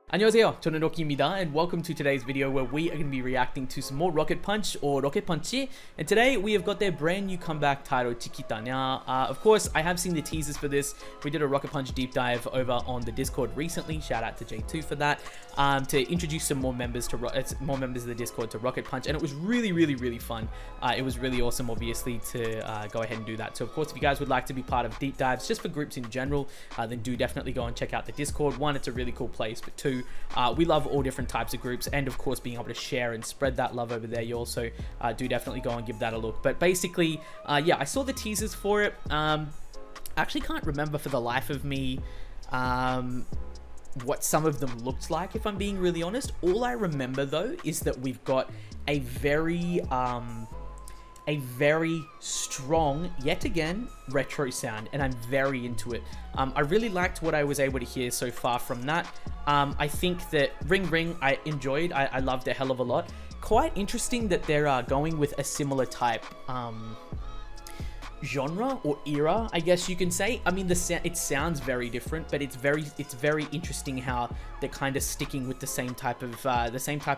안녕하세요, 저는 로키입니다, and welcome to today's video where we are going to be reacting to some more Rocket Punch or 로켓펀치. And today we have got their brand new comeback titled CHIQUITA. Now, of course, I have seen the teasers for this. We did a Rocket Punch deep dive over on the Discord recently. Shout out to J2 for that. To introduce some more members of the Discord to Rocket Punch, and it was really fun. It was really awesome, obviously, to go ahead and do that. So, of course, if you guys would like to be part of deep dives just for groups in general, then do definitely go and check out the Discord. One, it's a really cool place, but two, we love all different types of groups, and of course being able to share and spread that love over there. You also do definitely go and give that a look. But basically, yeah, I saw the teasers for it. I actually can't remember for the life of me what some of them looked like, if I'm being really honest. All I remember though is that we've got a very strong, yet again, retro sound, and I'm very into it. I really liked what I was able to hear so far from that. I think that Ring Ring I enjoyed. I loved a hell of a lot. Quite interesting that they're going with a similar type genre or era, I guess you can say. I mean, it sounds very different, but it's very interesting how they're kind of sticking with the same type of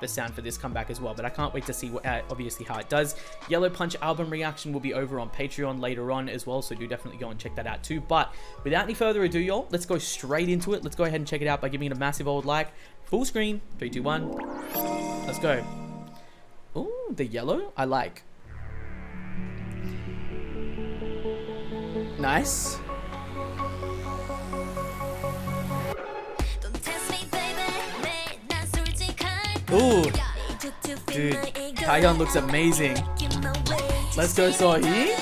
sound for this comeback as well. But I can't wait to see obviously how it does. Yellow Punch album reaction will be over on Patreon later on as well, so do definitely go and check that out too. But without any further ado, y'all, let's go straight into it. Let's go ahead and check it out by giving it a massive old like. Full screen, 3, 2, 1. Let's go. Ooh, the yellow I like. Nice. Ooh, dude, Taehyun looks amazing. Let's go, Sohee.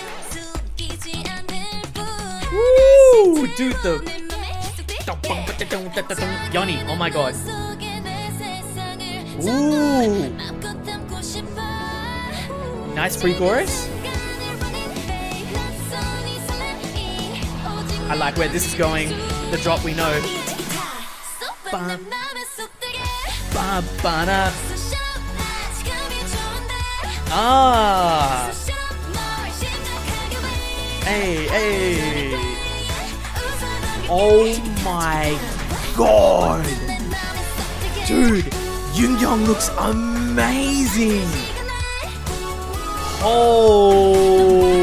Woo, dude, the Yoni, oh my god. Ooh, nice pre-chorus. I like where this is going. The drop we know. Ah. Hey, hey. Oh my god. Dude, Yoongyung looks amazing. Holy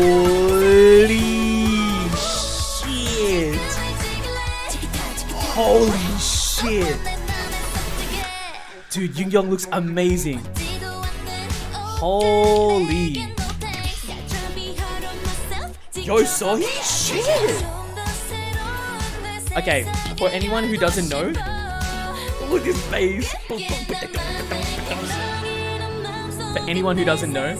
Holy shit. Dude, Yoongyung looks amazing. Holy. Yo, Sohee? Shit. Okay, for anyone who doesn't know, look at his face. For anyone who doesn't know,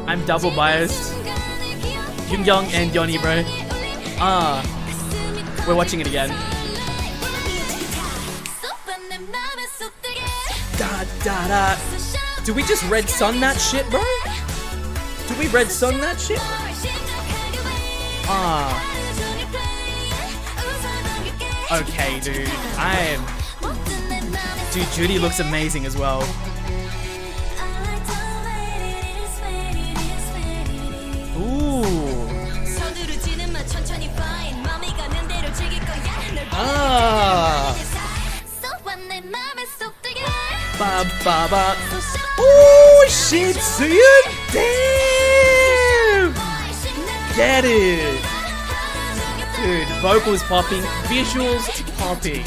I'm double biased. Yoongyung and Yoni, bro. We're watching it again. Da da da. Do we just red sun that shit, bro? Do we red sun that shit? Okay, dude. Dude, Judy looks amazing as well. Oh shit, Suyeon! Damn! Get it! Dude, vocals popping, visuals popping.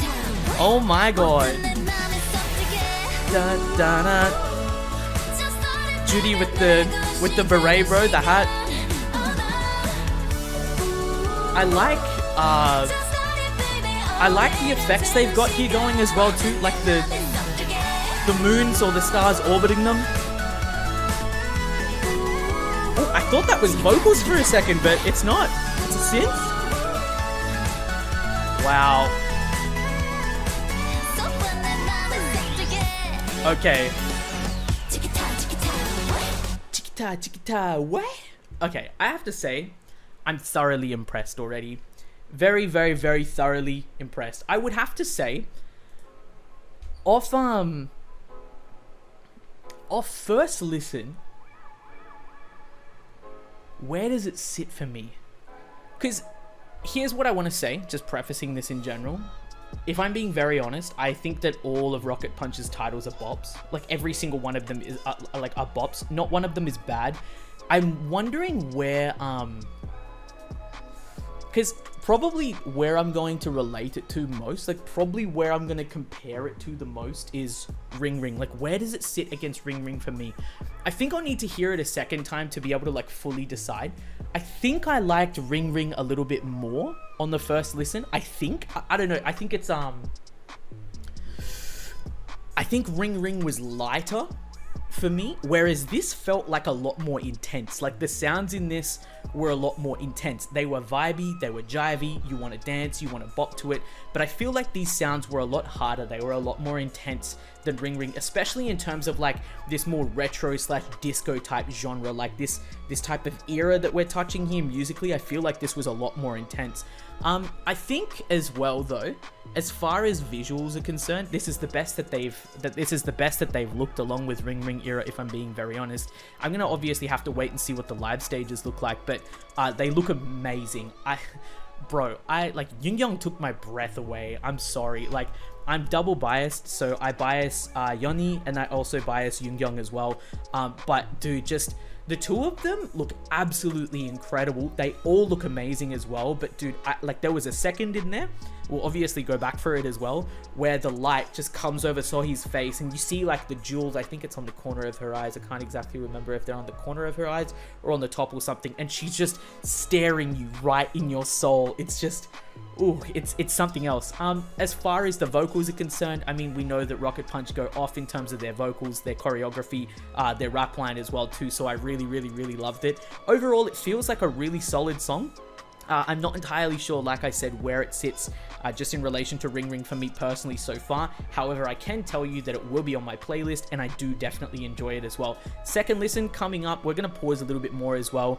Oh my god. Da, da, da. Judy with the beret, bro, the hat. I like the effects they've got here going as well too, like the moons or the stars orbiting them. Oh, I thought that was vocals for a second, but it's not. It's a synth. Wow. Okay. Chiquita, chiquita, what? Okay, I have to say, I'm thoroughly impressed already. Very thoroughly impressed. I would have to say, off first listen, where does it sit for me? Because here's what I want to say, just prefacing this in general. If I'm being very honest, I think that all of Rocket Punch's titles are bops. Like every single one of them is are bops. Not one of them is bad. I'm wondering where because probably where I'm going to relate it to most, like probably where I'm going to compare it to the most is Ring Ring. Like where does it sit against Ring Ring for me? I think I'll need to hear it a second time to be able to like fully decide. I think I liked Ring Ring a little bit more on the first listen. I don't know. I think it's I think Ring Ring was lighter for me, whereas this felt like a lot more intense. Like the sounds in this were a lot more intense. They were vibey, they were jivey, you want to dance, you want to bop to it, but I feel like these sounds were a lot harder. They were a lot more intense than Ring Ring, especially in terms of like this more retro / disco type genre, like this type of era that we're touching here musically. I feel like this was a lot more intense. I think as well though, as far as visuals are concerned, this is the best that they've looked along with Ring Ring era, if I'm being very honest. I'm gonna obviously have to wait and see what the live stages look like, but they look amazing. Like Young took my breath away. I'm sorry. Like I'm double biased, so I bias Yeonhee and I also bias Young as well. But dude, just the two of them look absolutely incredible. They all look amazing as well. But dude, like there was a second in there, we'll obviously go back for it as well, where the light just comes over Sohee's face and you see like the jewels. I think it's on the corner of her eyes. I can't exactly remember if they're on the corner of her eyes or on the top or something. And she's just staring you right in your soul. It's just, ooh, it's something else. As far as the vocals are concerned, I mean, we know that Rocket Punch go off in terms of their vocals, their choreography, their rap line as well too. So I really loved it. Overall, it feels like a really solid song. I'm not entirely sure, like I said, where it sits just in relation to Ring Ring for me personally so far. However, I can tell you that it will be on my playlist and I do definitely enjoy it as well. Second listen coming up. We're going to pause a little bit more as well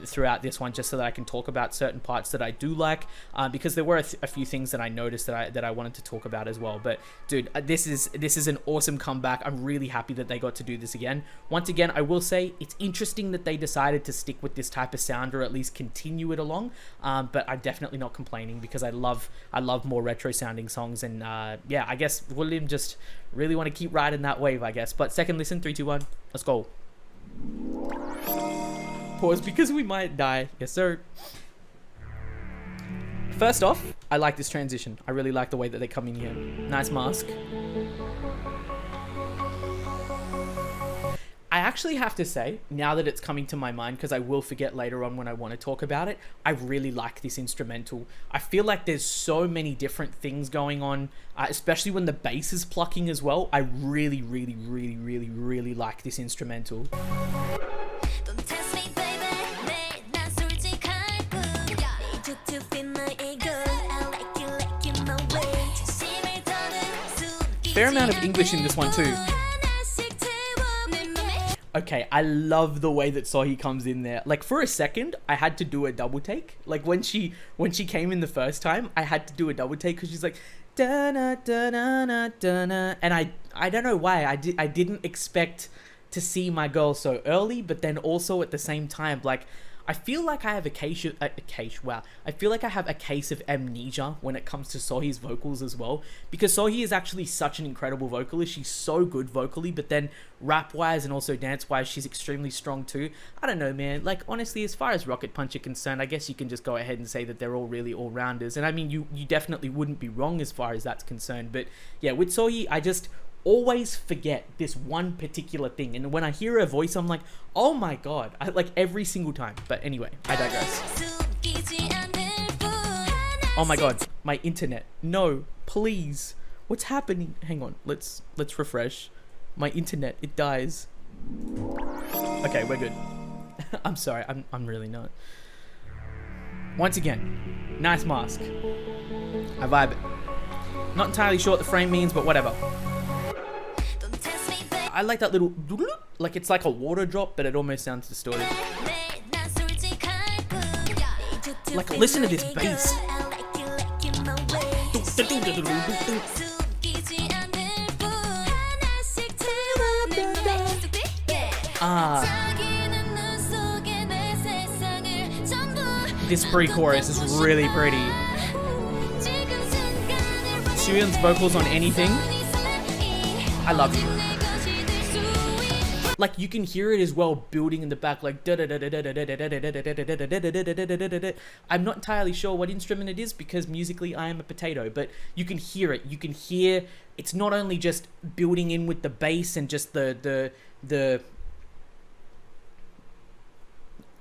throughout this one, just so that I can talk about certain parts that I do like, because there were a few things that I noticed that I wanted to talk about as well. But dude, this is an awesome comeback. I'm really happy that they got to do this again. Once again, I will say it's interesting that they decided to stick with this type of sound, or at least continue it along. But I'm definitely not complaining, because I love more retro sounding songs, and yeah, I guess William just really want to keep riding that wave, I guess. But second listen, 3, 2, 1, let's go. Pause because we might die. Yes sir. First off, I like this transition. I really like the way that they come in here. Nice mask. I actually have to say, now that it's coming to my mind, because I will forget later on when I want to talk about it, I really like this instrumental. I feel like there's so many different things going on, especially when the bass is plucking as well. I really like this instrumental. Fair amount of English in this one too. Okay, I love the way that Sohee comes in there. Like for a second, I had to do a double take. Like when she came in the first time, I had to do a double take because she's like da na da na na da na, and I don't know why I didn't expect to see my girl so early, but then also at the same time, like I feel like I have a case of amnesia when it comes to Sohee's vocals as well, because Sohee is actually such an incredible vocalist. She's so good vocally, but then rap wise and also dance wise, she's extremely strong too. I don't know, man. Like honestly, as far as Rocket Punch are concerned, I guess you can just go ahead and say that they're all really all-rounders, and I mean you definitely wouldn't be wrong as far as that's concerned. But yeah, with Sohee, I just always forget this one particular thing, and when I hear her voice, I'm like, oh my god, like every single time. But anyway, I digress. Oh my god, my internet, no, please, what's happening? Hang on, let's refresh. My internet, it dies. Okay, we're good. I'm sorry, I'm really not. Once again, nice mask. I vibe it. Not entirely sure what the frame means, but whatever. I like that little, like it's like a water drop, but it almost sounds distorted. Like listen to this bass. This pre-chorus is really pretty. Suyeon's vocals on anything. I love you. Like, you can hear it as well building in the back, like I'm not entirely sure what instrument it is because musically I am a potato, but you can hear it. You can hear it's not only just building in with the bass and just the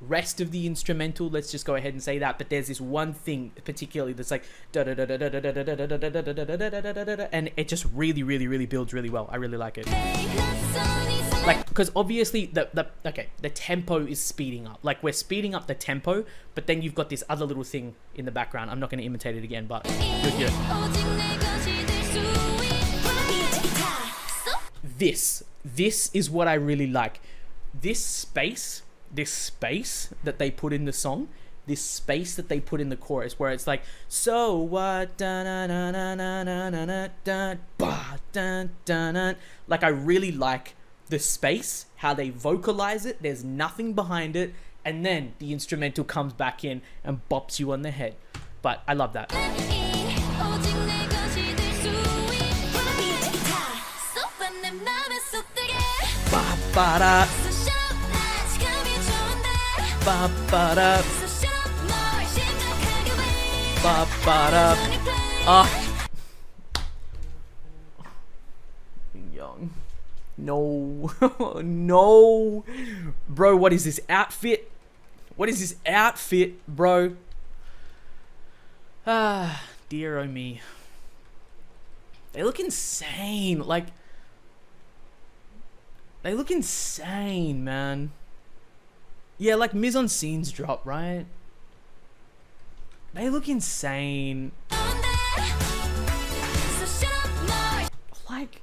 rest of the instrumental, let's just go ahead and say that, but there's this one thing particularly that's like and it just really builds really well. I really like it. Like, because obviously the tempo is speeding up. Like, we're speeding up the tempo, but then you've got this other little thing in the background. I'm not going to imitate it again, but you'll hear it. This is what I really like. This space that they put in the song, this space that they put in the chorus, where it's like, so what, like, I really like the space, how they vocalize it. There's nothing behind it, and then the instrumental comes back in and bops you on the head. But I love that. Young. No. No. Bro, what is this outfit? What is this outfit, bro? Ah, dear oh me. They look insane. Like, they look insane, man. Yeah, like mise-en-scenes drop, right? They look insane. Like,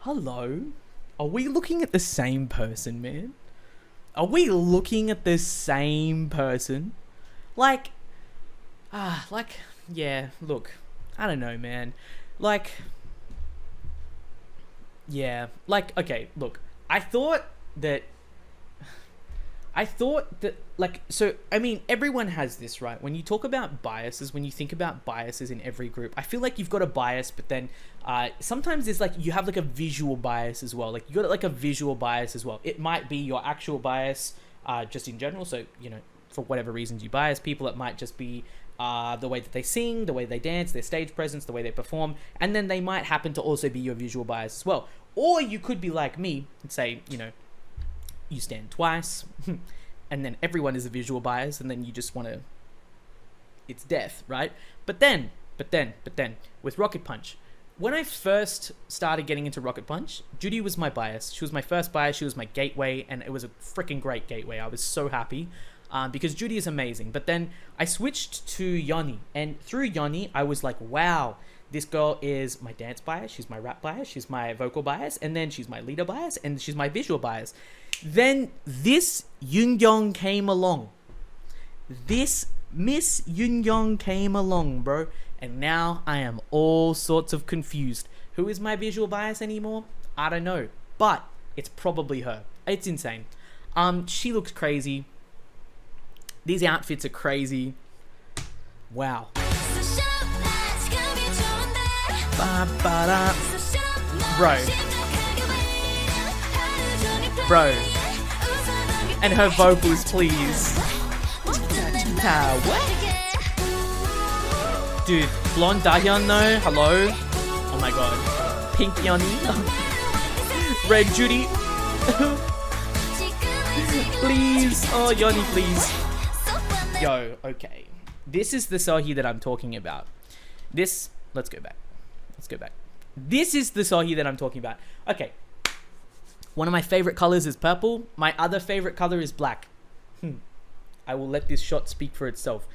hello? Are we looking at the same person, man? Are we looking at the same person? Like, yeah, look, I don't know, man. Like, yeah, like, okay, look, I thought that, like, so, I mean, everyone has this, right? When you talk about biases, when you think about biases in every group, I feel like you've got a bias, but then sometimes there's like, you have like a visual bias as well. Like, you got like a visual bias as well. It might be your actual bias just in general. So, you know, for whatever reasons you bias people, it might just be the way that they sing, the way they dance, their stage presence, the way they perform. And then they might happen to also be your visual bias as well. Or you could be like me and say, you know, you stand twice, and then everyone is a visual bias, and then you just want to, it's death, right? But then, with Rocket Punch, when I first started getting into Rocket Punch, Judy was my bias. She was my first bias, she was my gateway, and it was a freaking great gateway. I was so happy, because Judy is amazing. But then I switched to Yoni, and through Yoni, I was like, wow, this girl is my dance bias, she's my rap bias, she's my vocal bias, and then she's my leader bias, and she's my visual bias. Then this Yoongyong came along. This Miss Yoongyong came along, bro. And now I am all sorts of confused. Who is my visual bias anymore? I don't know. But it's probably her. It's insane. She looks crazy. These outfits are crazy. Wow. Bro. And her vocals, please. What? Dude, blonde Dahyun though, hello? Oh my god. Pink Yoni. Red Judy. Please. Oh, Yoni, please. Yo, okay. This is the Sohee that I'm talking about. Let's go back. This is the Sohee that I'm talking about. Okay. One of my favorite colors is purple. My other favorite color is black. I will let this shot speak for itself.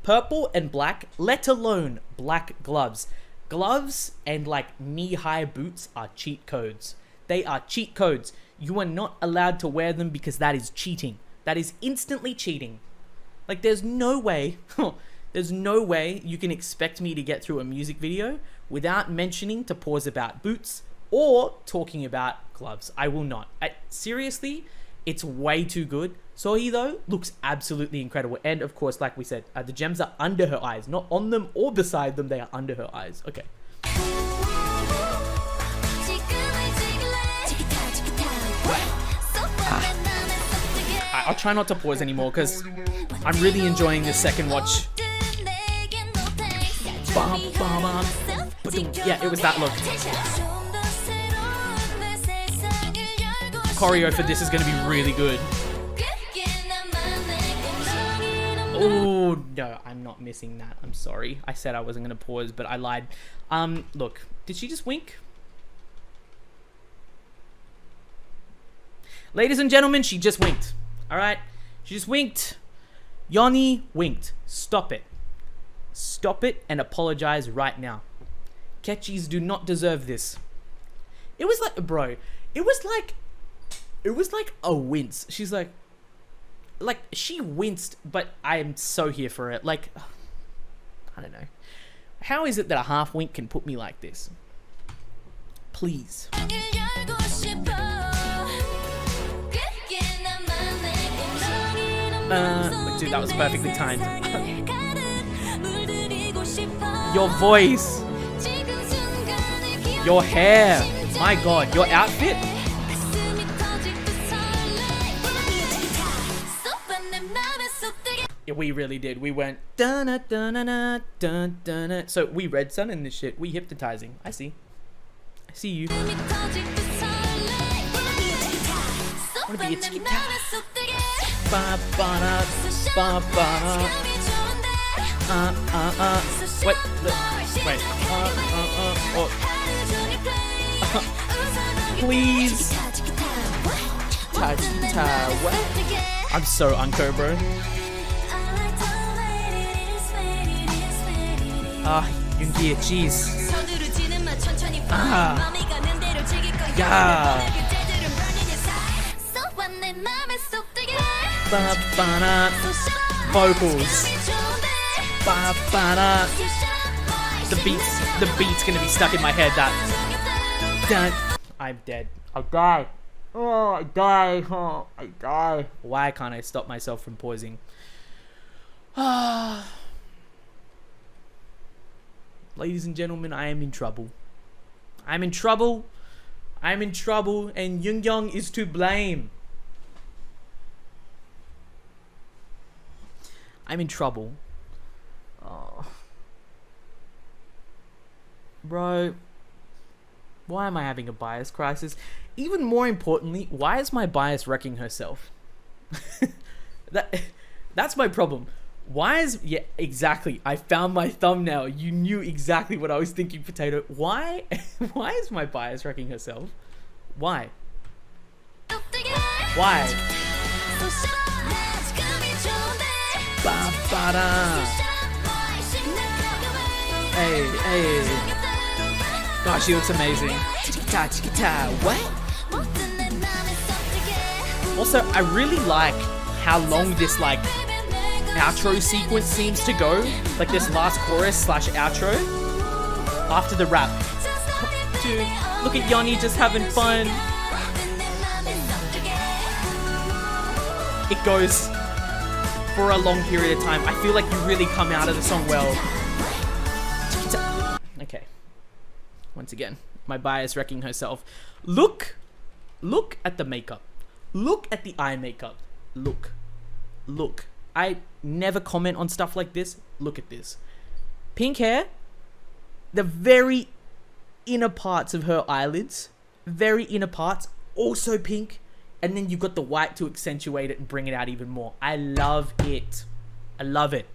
Purple and black, let alone black gloves. Gloves and like knee-high boots are cheat codes. They are cheat codes. You are not allowed to wear them because that is cheating. That is instantly cheating. Like, there's no way you can expect me to get through a music video without mentioning to pause about boots or talking about gloves. I will not. Seriously, It's way too good. Sohee though looks absolutely incredible, and of course, like we said, the gems are under her eyes, not on them or beside them. They are under her eyes. Okay. I'll try not to pause anymore because I'm really enjoying this second watch. Yeah, it was that look. Choreo for this is going to be really good. Oh, no, I'm not missing that. I'm sorry. I said I wasn't going to pause, but I lied. Look, did she just wink? Ladies and gentlemen, she just winked. All right? She just winked. Yeonmi winked. Stop it. Stop it and apologize right now. Ketchies do not deserve this. It was like, bro, it was like a wince. She's like she winced, but I am so here for it. Like, I don't know. How is it that a half wink can put me like this? Please. Dude, that was perfectly timed. Your voice. Your hair. My god, your outfit. Yeah, we really did. We went dun dun dun dun dun. So we red sun in this shit. We hypnotizing. I see. I see you. Wanna be a chiquita. Ba ba da ba ba da. Wait. Wait. Please. What? I'm so unco, bro. Yoongi, jeez. Yeah. Ba-ba-da. Vocals. Ba-ba-da. The beat's gonna be stuck in my head. I'm dead. I'll die. Oh, I die. Oh, I die. Why can't I stop myself from pausing? Ladies and gentlemen, I am in trouble. I'm in trouble. I'm in trouble, and Yoongyung is to blame. I'm in trouble. Oh. Bro, why am I having a bias crisis? Even more importantly, why is my bias wrecking herself? That's my problem. Why is... Yeah, exactly. I found my thumbnail. You knew exactly what I was thinking, Potato. Why? Why is my bias wrecking herself? Why? Why? Ba-ba-da. Hey, hey. Gosh, she looks amazing. Chiquita, chiquita. What? Also, I really like how long this, like, outro sequence seems to go. Like this last chorus / outro after the rap. Dude, look at Yeonmi just having fun. It goes for a long period of time. I feel like you really come out of the song well. Okay. Once again, my bias wrecking herself. Look at the makeup. Look at the eye makeup. Look. I never comment on stuff like this. Look at this. Pink hair. The very inner parts of her eyelids. Very inner parts. Also pink. And then you've got the white to accentuate it and bring it out even more. I love it. I love it.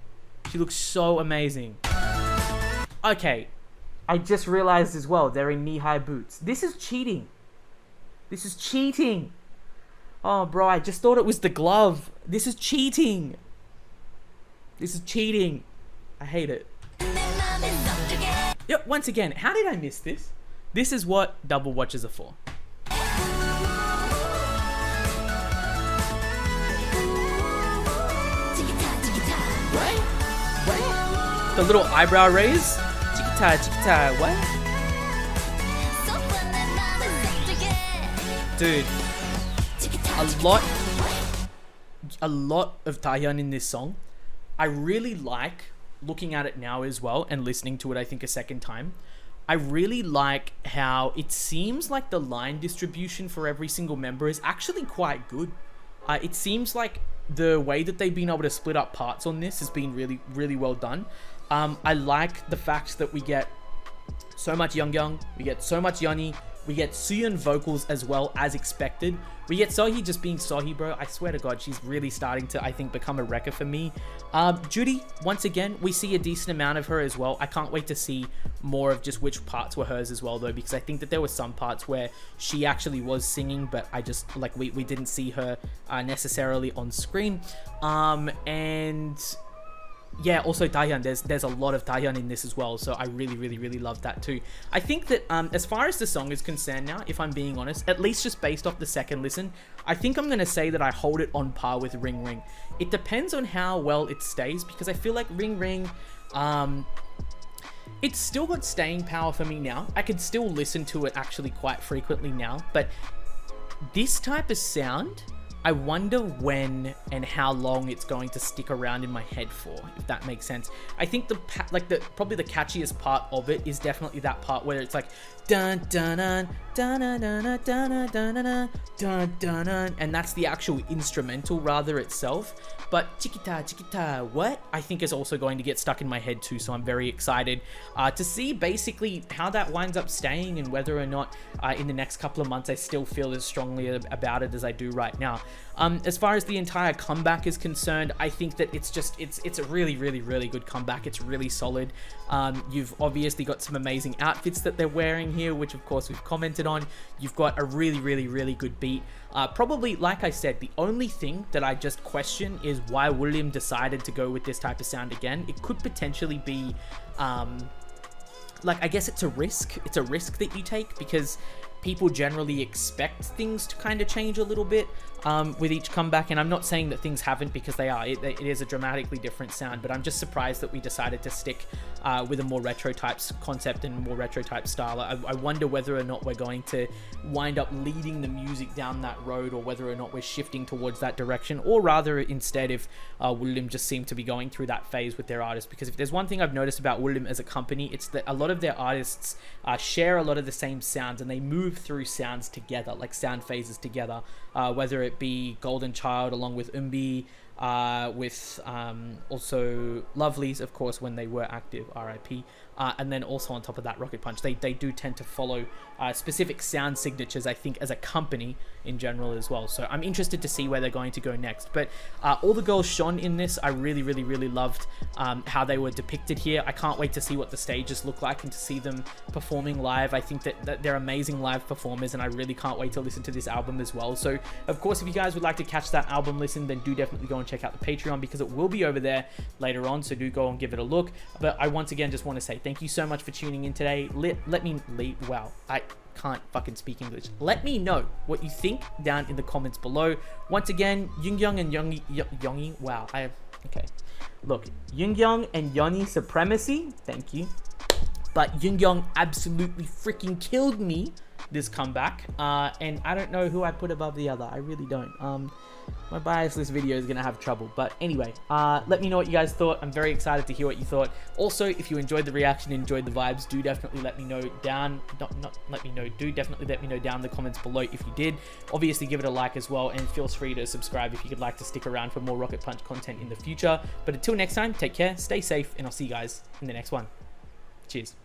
She looks so amazing. Okay. I just realized as well, they're in knee-high boots. This is cheating. This is cheating. Oh, bro, I just thought it was the glove. This is cheating. This is cheating. I hate it. Yep, once again, how did I miss this? This is what double watches are for. What? The little eyebrow raise? Chiquita, chiquita, what? Dude, a lot a lot of Taehyun in this song. I really like looking at it now as well and listening to it, I think, a second time. I really like how it seems like the line distribution for every single member is actually quite good. It seems like the way that they've been able to split up parts on this has been really, really well done. I like the fact that we get so much Young, we get so much Yeonhee, we get Suyeon vocals as well as expected. We get Sohee just being Sohee, bro. I swear to God, she's really starting to, I think, become a wrecker for me. Judy, once again, we see a decent amount of her as well. I can't wait to see more of just which parts were hers as well, though, because I think that there were some parts where she actually was singing, but I just, like, we didn't see her necessarily on screen. And yeah, also Taehyun, there's a lot of Taehyun in this as well, so I really, really, really love that too. I think that as far as the song is concerned now, if I'm being honest, at least just based off the second listen, I think I'm going to say that I hold it on par with Ring Ring. It depends on how well it stays, because I feel like Ring Ring, it's still got staying power for me now. I could still listen to it actually quite frequently now, but this type of sound, I wonder when and how long it's going to stick around in my head for, if that makes sense. I think probably the catchiest part of it is definitely that part where it's like dun dun dun dun dun dun dun dun dun dun dun, and that's the actual instrumental rather itself. But chiquita, chiquita, what? I think is also going to get stuck in my head too, so I'm very excited to see basically how that winds up staying and whether or not in the next couple of months I still feel as strongly about it as I do right now. As far as the entire comeback is concerned, I think that it's a really, really, really good comeback. It's really solid. You've obviously got some amazing outfits that they're wearing here, which of course we've commented on. You've got a really, really, really good beat. Probably, like I said, the only thing that I just question is why William decided to go with this type of sound again. It could potentially be, like, I guess it's a risk. It's a risk that you take because people generally expect things to kind of change a little bit with each comeback, and I'm not saying that things haven't, because they are. It is a dramatically different sound, but I'm just surprised that we decided to stick with a more retro type concept and more retro type style. I wonder whether or not we're going to wind up leading the music down that road, or whether or not we're shifting towards that direction, or rather instead if William just seemed to be going through that phase with their artists. Because if there's one thing I've noticed about William as a company, it's that a lot of their artists share a lot of the same sounds, and they move through sounds together, like sound phases together, whether it be Golden Child along with Eunbi, with also Lovelies, of course, when they were active, RIP, and then also on top of that Rocket Punch. They do tend to follow specific sound signatures, I think, as a company in general as well. So I'm interested to see where they're going to go next. But all the girls shone in this. I really, really, really loved how they were depicted here. I can't wait to see what the stages look like and to see them performing live. I think that they're amazing live performers, and I really can't wait to listen to this album as well. So of course, if you guys would like to catch that album listen, then do definitely go and check out the Patreon, because it will be over there later on, so do go and give it a look. But I once again just want to say thank you so much for tuning in today. Wow, I can't fucking speak English. Let me know what you think down in the comments below. Once again, Yoongyung and Yeonhee, wow, okay. Look, Yoongyung and Yeonhee supremacy, thank you. But Yoongyung absolutely freaking killed me this comeback, and I don't know who I put above the other. I really don't. My bias list video is gonna have trouble, but anyway, let me know what you guys thought. I'm very excited to hear what you thought. Also, if you enjoyed the reaction, enjoyed the vibes, do definitely let me know down. Do definitely let me know down in the comments below if you did. Obviously, give it a like as well, and feel free to subscribe if you'd like to stick around for more Rocket Punch content in the future. But until next time, take care, stay safe, and I'll see you guys in the next one. Cheers.